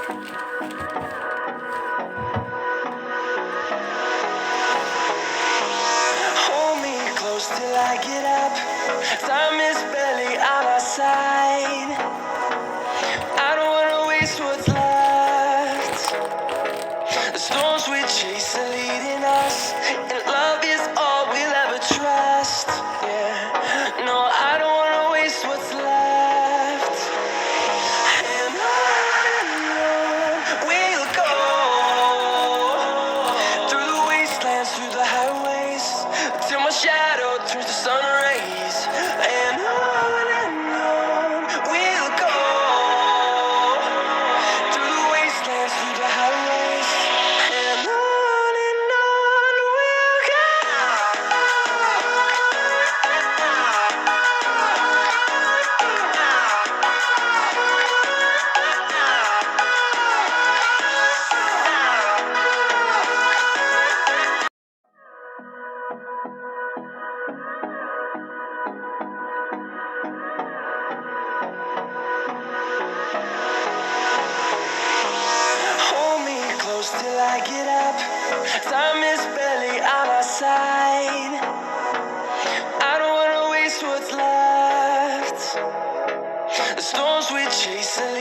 Hold me close till I get up. Time is barely on our side. I don't wanna waste what's left. The storms we chase are leading us, and love is all we'll ever trust. Yeah, no, I don't wanna waste what's left. And on we'll go, through the wastelands, through the highways, till my shadow turns to sun rays. And on we'll go, through the wastelands, through the highways, and on we'll go. Hold me close till I get up. Time is barely on our side. I don't wanna waste what's left. The storms we chase are